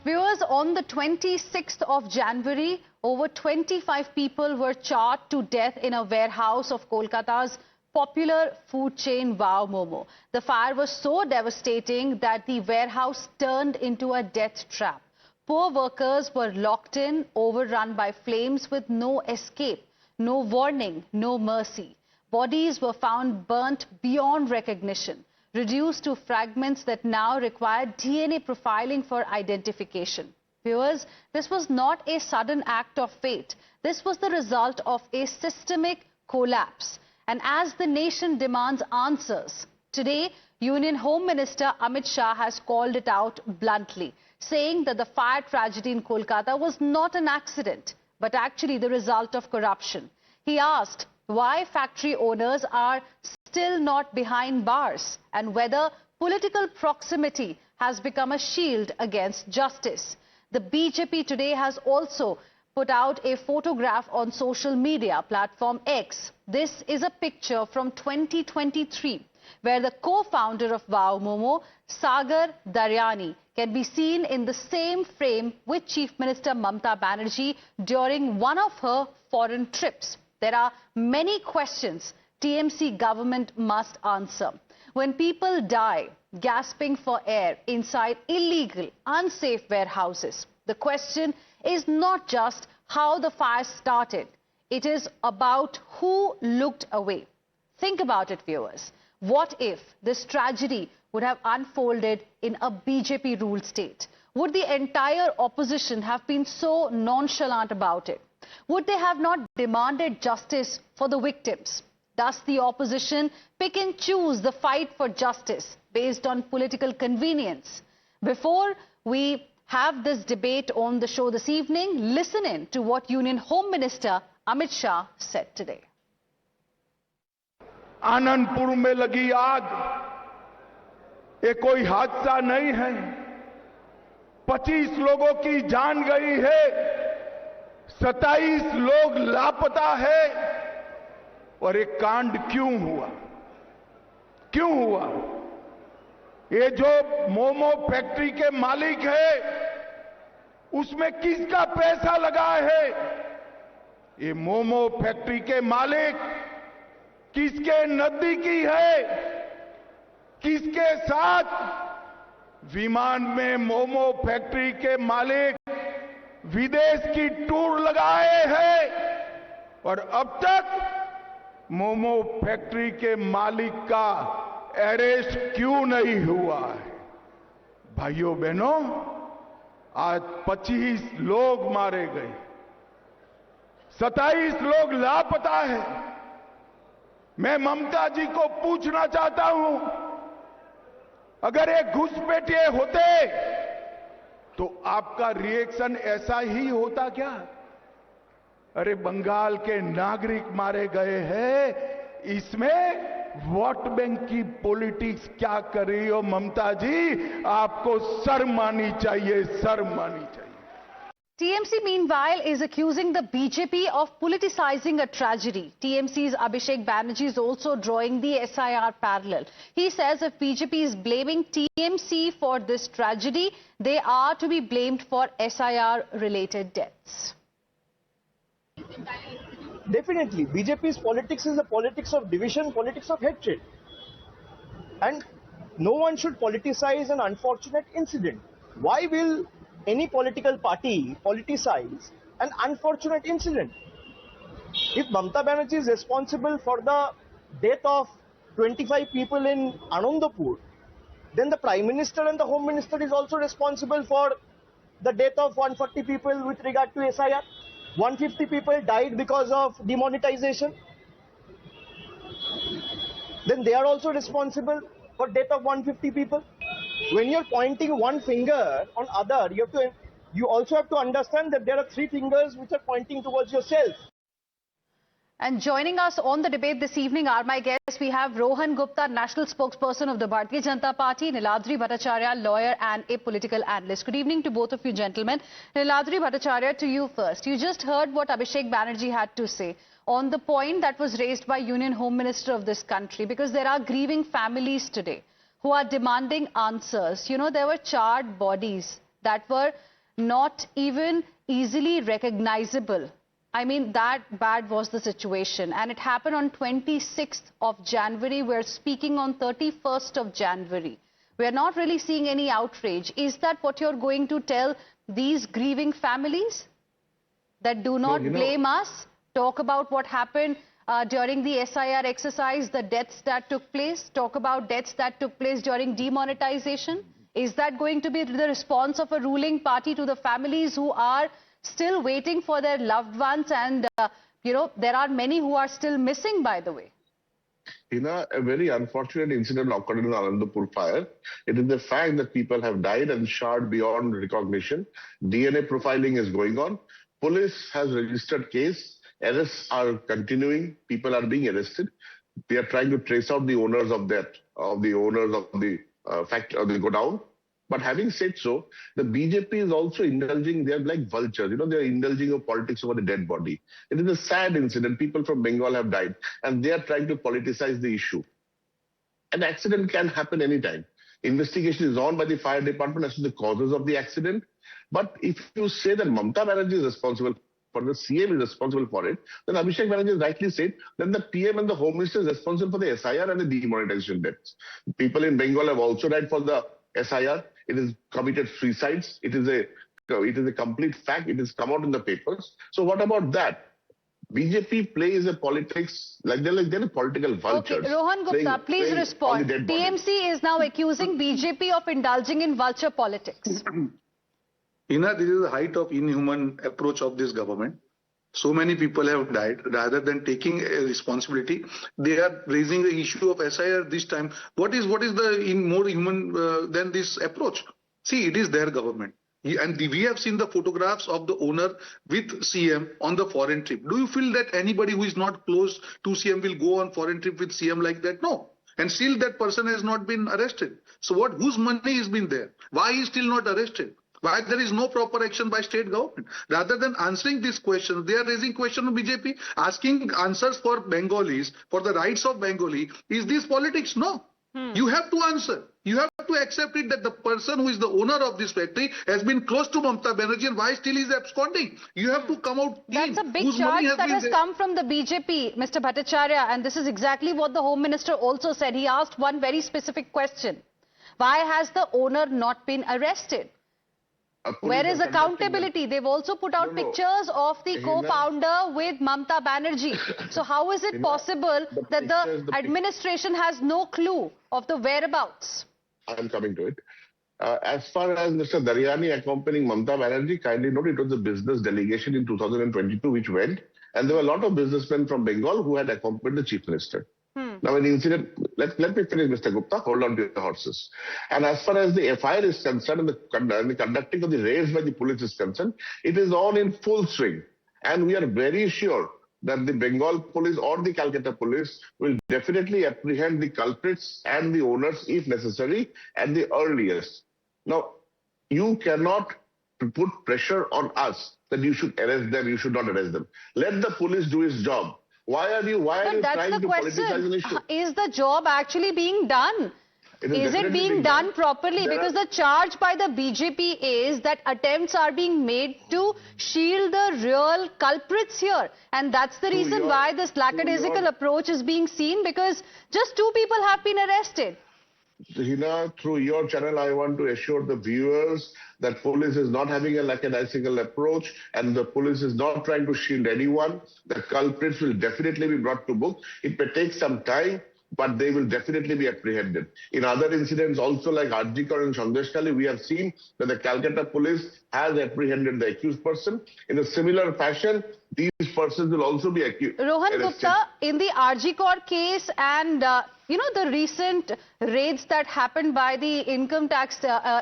Viewers, on the 26th of January, over 25 people were charred to death in a warehouse of Kolkata's popular food chain Wow Momo. The fire was so devastating that the warehouse turned into a death trap. Poor workers were locked in, overrun by flames with no escape, no warning, no mercy. Bodies were found burnt beyond recognition, reduced to fragments that now require DNA profiling for identification. Viewers, this was not a sudden act of fate. This was the result of a systemic collapse. And as the nation demands answers, today, Union Home Minister Amit Shah has called it out bluntly, saying that the fire tragedy in Kolkata was not an accident, but actually the result of corruption. He asked why factory owners are still not behind bars and whether political proximity has become a shield against justice. The BJP today has also put out a photograph on social media platform X. This is a picture from 2023 where the co-founder of Wow Momo, Sagar Daryani, can be seen in the same frame with Chief Minister Mamta Banerjee during one of her foreign trips. There are many questions TMC government must answer. When people die gasping for air inside illegal, unsafe warehouses, the question is not just how the fire started. It is about who looked away. Think about it, viewers. What if this tragedy would have unfolded in a BJP-ruled state? Would the entire opposition have been so nonchalant about it? Would they have not demanded justice for the victims? Does the opposition pick and choose the fight for justice based on political convenience? Before we have this debate on the show this evening, listen in to what Union Home Minister Amit Shah said today. Anandpur में लगी आग ये कोई हादसा नहीं है। 25 लोगों की जान गई है, 27 लोग लापता है। और ये कांड क्यों हुआ? क्यों हुआ? ये जो मोमो फैक्ट्री के मालिक है, उसमें किसका पैसा लगा है? ये मोमो फैक्ट्री के मालिक किसके नजदीकी है? किसके साथ विमान में मोमो फैक्ट्री के मालिक विदेश की टूर लगाए हैं और अब तक मोमो फैक्ट्री के मालिक का अरेस्ट क्यों नहीं हुआ है? भाइयों बहनों, आज 25 लोग मारे गए, 27 लोग लापता है। मैं ममता जी को पूछना चाहता हूं, अगर ये घुसपैठिए होते तो आपका रिएक्शन ऐसा ही होता क्या? अरे बंगाल के नागरिक मारे गए हैं, इसमें वोट बैंक की पॉलिटिक्स क्या कर रही हो ममता जी? आपको शर्म आनी चाहिए, शर्म आनी चाहिए। TMC, meanwhile, is accusing the BJP of politicizing a tragedy. TMC's Abhishek Banerjee is also drawing the SIR parallel. He says if BJP is blaming TMC for this tragedy, they are to be blamed for SIR-related deaths. Definitely, BJP's politics is a politics of division, politics of hatred. And no one should politicize an unfortunate incident. Why will any political party politicize an unfortunate incident? If Mamta Banerjee is responsible for the death of 25 people in Anandapur, then the Prime Minister and the Home Minister is also responsible for the death of 140 people with regard to SIR. 150 people died because of demonetization. Then they are also responsible for death of 150 people. When you're pointing one finger on other, you also have to understand that there are 3 fingers which are pointing towards yourself. And joining us on the debate this evening are my guests. We have Rohan Gupta, National Spokesperson of the Bharatiya Janata Party, Niladri Bhattacharya, lawyer and a political analyst. Good evening to both of you gentlemen. Niladri Bhattacharya, to you first. You just heard what Abhishek Banerjee had to say on the point that was raised by Union Home Minister of this country, because there are grieving families today who are demanding answers. You know, there were charred bodies that were not even easily recognizable. I mean, that bad was the situation. And it happened on 26th of January. We're speaking on 31st of January. We're not really seeing any outrage. Is that what you're going to tell these grieving families? That do not blame us? Talk about what happened during the SIR exercise, the deaths that took place. Talk about deaths that took place during demonetization. Is that going to be the response of a ruling party to the families who are still waiting for their loved ones? And, there are many who are still missing, by the way. A very unfortunate incident occurred in the Anandapur fire. It is the fact that people have died and charred beyond recognition. DNA profiling is going on. Police has registered case. Arrests are continuing. People are being arrested. They are trying to trace out the owners of the factory, of the godown. But having said so, the BJP is also indulging, they are like vultures, they are indulging in politics over the dead body. It is a sad incident. People from Bengal have died and they are trying to politicize the issue. An accident can happen anytime. Investigation is on by the fire department as to the causes of the accident. But if you say that Mamata Banerjee is responsible for the CM is responsible for it, then Abhishek Banerjee rightly said, then the PM and the Home Minister is responsible for the SIR and the demonetization deaths. People in Bengal have also died for the SIR. It is committed suicides. It is a complete fact. It has come out in the papers. So what about that? BJP plays a politics like they're political vultures. Okay, Rohan Gupta, please respond. TMC is now accusing BJP of indulging in vulture politics. Hina, this is the height of inhuman approach of this government. So many people have died. Rather than taking a responsibility, they are raising the issue of SIR this time. What is the more human than this approach? See, it is their government. And we have seen the photographs of the owner with CM on the foreign trip. Do you feel that anybody who is not close to CM will go on foreign trip with CM like that? No. And still that person has not been arrested. So whose money has been there? Why is still not arrested? Why there is no proper action by state government? Rather than answering these questions, they are raising questions on BJP, asking answers for Bengalis, for the rights of Bengali. Is this politics? No. You have to answer. You have to accept it that the person who is the owner of this factory has been close to Mamata Banerjee and why still is absconding. You have to come out clean. That's a big charge that has come from the BJP, Mr. Bhattacharya, and this is exactly what the Home Minister also said. He asked one very specific question. Why has the owner not been arrested? Where is accountability? They've also put out pictures of the co-founder with Mamata Banerjee. So how is it possible that the administration has no clue of the whereabouts? I'm coming to it. As far as Mr. Daryani accompanying Mamata Banerjee, kindly note it was a business delegation in 2022 which went, and there were a lot of businessmen from Bengal who had accompanied the Chief Minister. Now, an incident, let me finish, Mr. Gupta, hold on to your horses. And as far as the FIR is concerned and the conducting of the raids by the police is concerned, it is on in full swing. And we are very sure that the Bengal police or the Calcutta police will definitely apprehend the culprits and the owners if necessary at the earliest. Now, you cannot put pressure on us that you should arrest them, you should not arrest them. Let the police do its job. Why are you trying to politicize an issue? Is the job actually being done? Is it being done properly? Because the charge by the BJP is that attempts are being made to shield the real culprits here. And that's the reason why this lackadaisical approach is being seen, because just 2 people have been arrested. Hina, through your channel, I want to assure the viewers that police is not having a lackadaisical approach and the police is not trying to shield anyone. The culprits will definitely be brought to book. It may take some time, but they will definitely be apprehended. In other incidents also like Arjikar and Sandeshkhali, we have seen that the Calcutta police has apprehended the accused person. In a similar fashion, these persons will also be arrested. Rohan Gupta, in the Arjikar case and the recent raids that happened by the Income Tax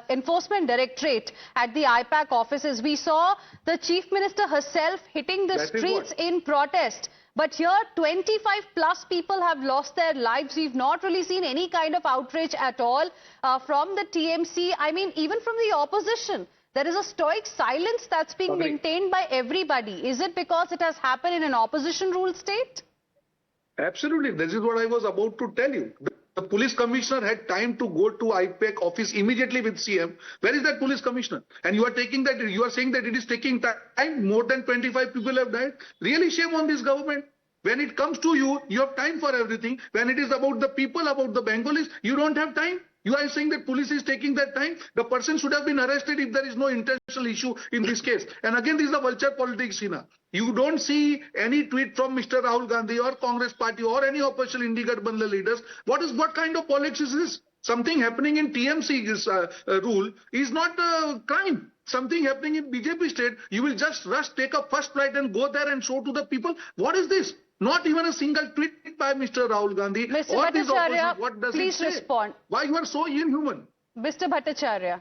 Enforcement Directorate at the IPAC offices, we saw the Chief Minister herself hitting the streets in protest. But here, 25 plus people have lost their lives. We've not really seen any kind of outrage at all from the TMC. I mean, even from the opposition. There is a stoic silence that's being maintained by everybody. Is it because it has happened in an opposition ruled state? Absolutely. This is what I was about to tell you. The police commissioner had time to go to IPAC office immediately with CM. Where is that police commissioner? And you are taking that, you are saying that it is taking time. More than 25 people have died. Really shame on this government. When it comes to you, you have time for everything. When it is about the people, about the Bengalis, you don't have time. You are saying that police is taking that time. The person should have been arrested if there is no intentional issue in this case. And again, this is the vulture politics, Hina. You don't see any tweet from Mr. Rahul Gandhi or Congress party or any opposition Indi Gadbandhan leaders. What kind of politics is this? Something happening in TMC's rule is not a crime. Something happening in BJP state, you will just rush, take a first flight and go there and show to the people. What is this? Not even a single tweet by Mr. Rahul Gandhi. Mr. Or this Bhattacharya, opposition. What does please it say? respond. Why you are so inhuman? Mr. Bhattacharya.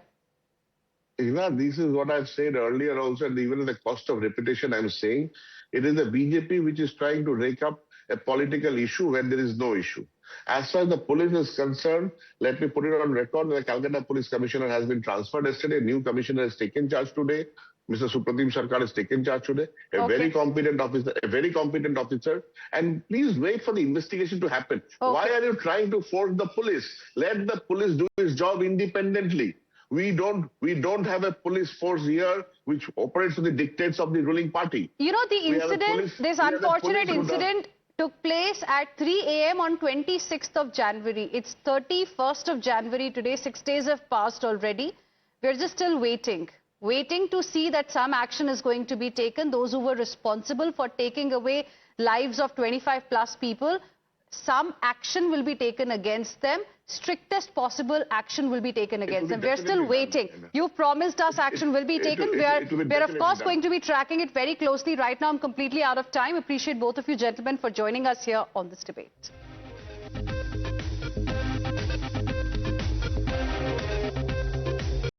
This is what I've said earlier also, and even at the cost of repetition, I'm saying it is the BJP which is trying to rake up a political issue when there is no issue. As far as the police is concerned, let me put it on record, the Calcutta Police Commissioner has been transferred yesterday. A new commissioner has taken charge today. Mr. Supratim Sarkar has taken charge today. A very competent officer. And please wait for the investigation to happen. Why are you trying to force the police? Let the police do its job independently. We don't have a police force here which operates to the dictates of the ruling party. You know, the incident, this unfortunate incident took place at 3 a.m. on 26th of January. It's 31st of January today. 6 days have passed already. We're just still waiting to see that some action is going to be taken. Those who were responsible for taking away lives of 25 plus people, some action will be taken against them. Strictest possible action will be taken against them. We're still waiting. You promised us action will be taken. We're of course going to be tracking it very closely. Right now, I'm completely out of time. Appreciate both of you gentlemen for joining us here on this debate.